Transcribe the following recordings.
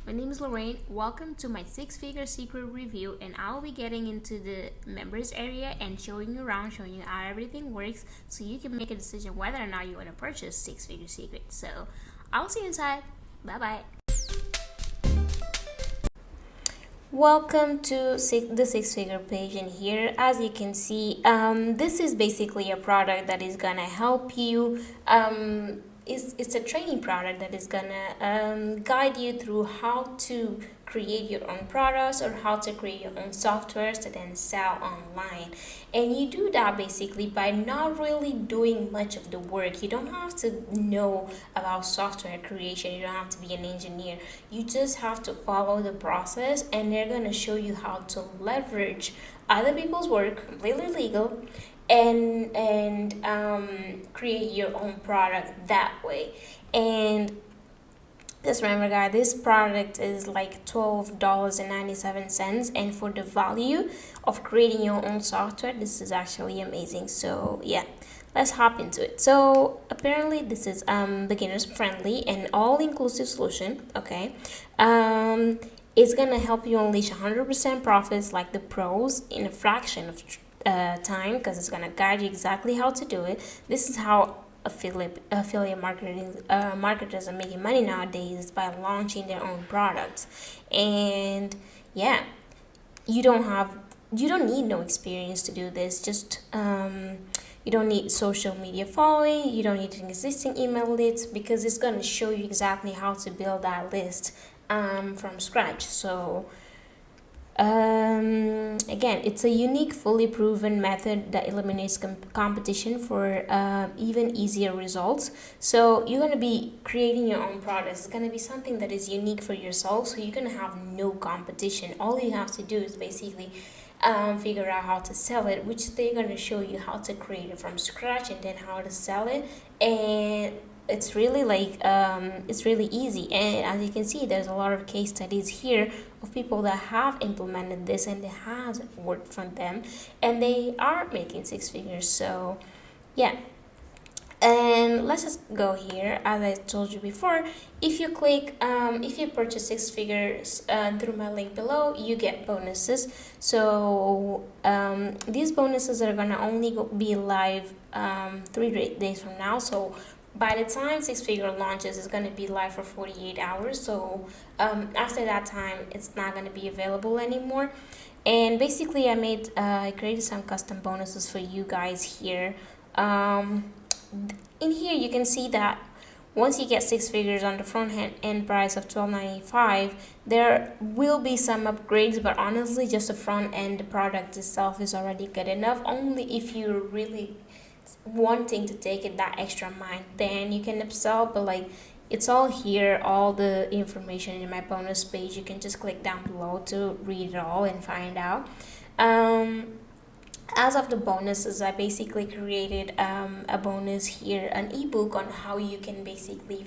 my name is Lorraine. Welcome to my six-figure secret review, and I'll be getting into the members area and showing you around, showing you how everything works so you can make a decision whether or not you want to purchase six-figure secret. So I'll see you inside. Bye-bye. Welcome to the six-figure page, and here as you can see, this is basically a product that is gonna help you. It's a training product that is gonna guide you through how to create your own products or how to create your own softwares to then sell online. And you do that basically by not really doing much of the work. You don't have to know about software creation. You don't have to be an engineer. You just have to follow the process, and they're gonna show you how to leverage other people's work, completely legal, and create your own product that way. And just remember, guys, this product is like $12.97, and for the value of creating your own software, this is actually amazing. So yeah, let's hop into it. So apparently this is beginners friendly and all-inclusive solution. Okay, it's gonna help you unleash 100% profits like the pros in a fraction of time, because it's gonna guide you exactly how to do it. This is how affiliate marketers are making money nowadays, by launching their own products. And yeah, you don't need no experience to do this. Just you don't need social media following, you don't need an existing email list, because it's going to show you exactly how to build that list from scratch. So again, it's a unique, fully proven method that eliminates competition for even easier results. So you're going to be creating your own products. It's going to be something that is unique for yourself, so you're going to have no competition. All you have to do is basically figure out how to sell it, which they're going to show you how to create it from scratch and then how to sell it. And it's really it's really easy. And as you can see, there's a lot of case studies here of people that have implemented this and it has worked for them, and they are making six figures. So yeah, and let's just go here. As I told you before, if you click if you purchase six figures through my link below, you get bonuses. So these bonuses are gonna only be live 3 days from now. So by the time six figure launches, it's going to be live for 48 hours. So after that time, it's not going to be available anymore. And basically, I created some custom bonuses for you guys here. In here, you can see that once you get six figures on the front end price of $12.95, there will be some upgrades, but honestly, just the front end product itself is already good enough. Only if you're really wanting to take it that extra mile, then you can upsell. But like, it's all here, all the information in my bonus page. You can just click down below to read it all and find out. As of the bonuses, I basically created a bonus here, an ebook on how you can basically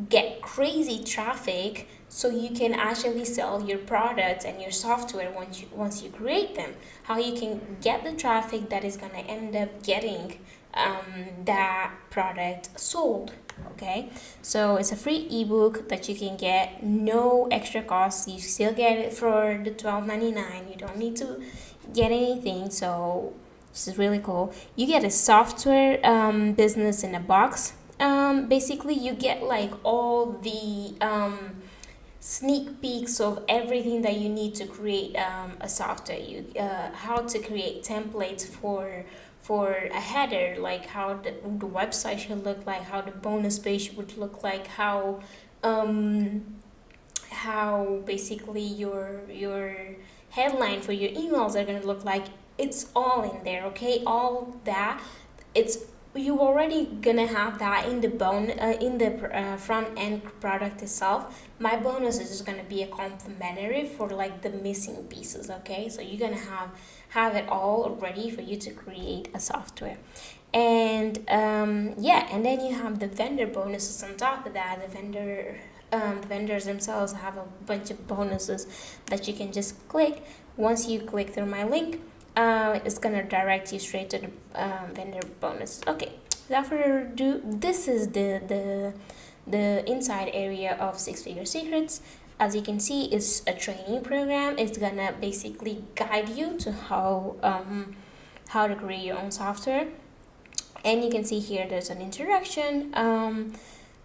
get crazy traffic so you can actually sell your products and your software once you create them. How you can get the traffic that is going to end up getting that product sold. Okay, so it's a free ebook that you can get, no extra cost. You still get it for the $12.99. You don't need to get anything. So this is really cool. You get a software business in a box. Basically, you get like all the sneak peeks of everything that you need to create a software. How to create templates for a header, like how the website should look like, how the bonus page would look like, how basically your headline for your emails are going to look like. It's all in there. Okay, all that, you already gonna have that in the front end product itself. My bonus is just gonna be a complimentary for like the missing pieces. Okay, so you're gonna have it all ready for you to create a software. And yeah, and then you have the vendor bonuses on top of that. The vendors themselves have a bunch of bonuses that you can just click. Once you click through my link, it's gonna direct you straight to the vendor bonus. Okay, without further ado, this is the the inside area of Six Figure Secrets. As you can see, it's a training program. It's gonna basically guide you to how to create your own software. And you can see here there's an introduction.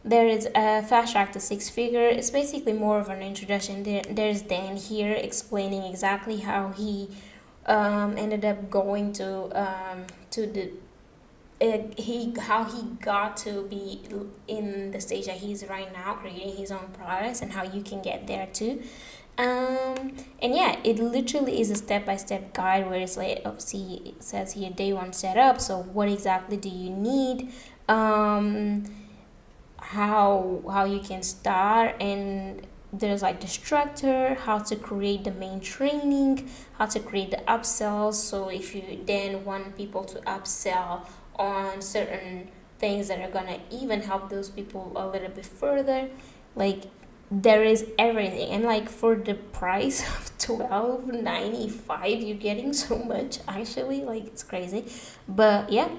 There is a fast track to six figure. It's basically more of an introduction. There's Dan here explaining exactly how he ended up going to the how he got to be in the stage that he's right now, creating his own products, and how you can get there too. And yeah, it literally is a step-by-step guide where it's like, oh, see, it says here day one setup. So what exactly do you need? How you can start, and there's like the structure, how to create the main training, how to create the upsells. So if you then want people to upsell on certain things that are gonna even help those people a little bit further, like there is everything. And like for the price of $12.95, you're getting so much, actually, like it's crazy. But yeah,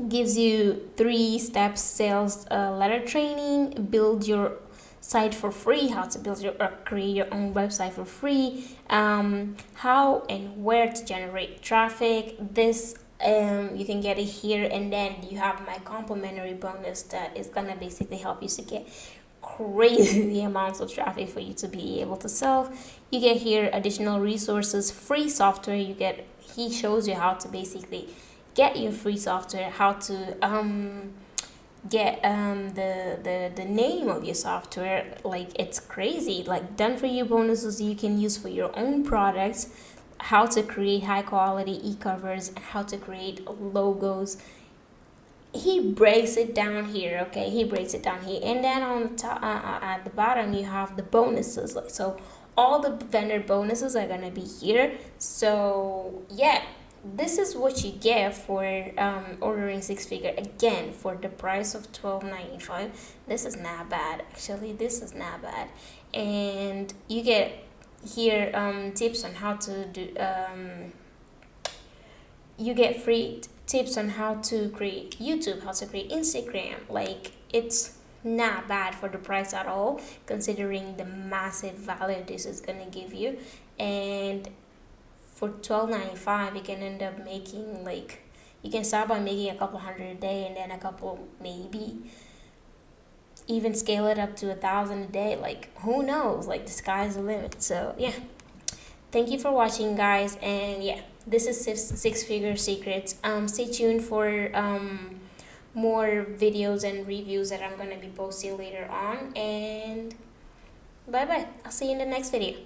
gives you 3 steps sales letter training, build your site for free, how to build your create your own website for free, how and where to generate traffic. This you can get it here, and then you have my complimentary bonus that is gonna basically help you to get crazy amounts of traffic for you to be able to sell. You get here additional resources, free software. He shows you how to basically get your free software, how to get the name of your software. Like it's crazy, like done for you bonuses you can use for your own products, how to create high quality e-covers, how to create logos. He breaks it down here. Okay, he breaks it down here, and then on the top, at the bottom, you have the bonuses. Like, so all the vendor bonuses are gonna be here. So yeah, this is what you get for ordering six figure. Again, for the price of $12.95, this is not bad. Actually, this is not bad. And you get here tips on how to do you get free tips on how to create YouTube, how to create Instagram. Like it's not bad for the price at all, considering the massive value this is gonna give you. And for $12.95, you can end up making, like, you can start by making a couple hundred a day, and then a couple, maybe even scale it up to 1,000 a day. Like, who knows? Like, the sky's the limit. So yeah, thank you for watching, guys. And yeah, this is Six Figure Secrets. Stay tuned for more videos and reviews that I'm gonna be posting later on. And bye bye, I'll see you in the next video.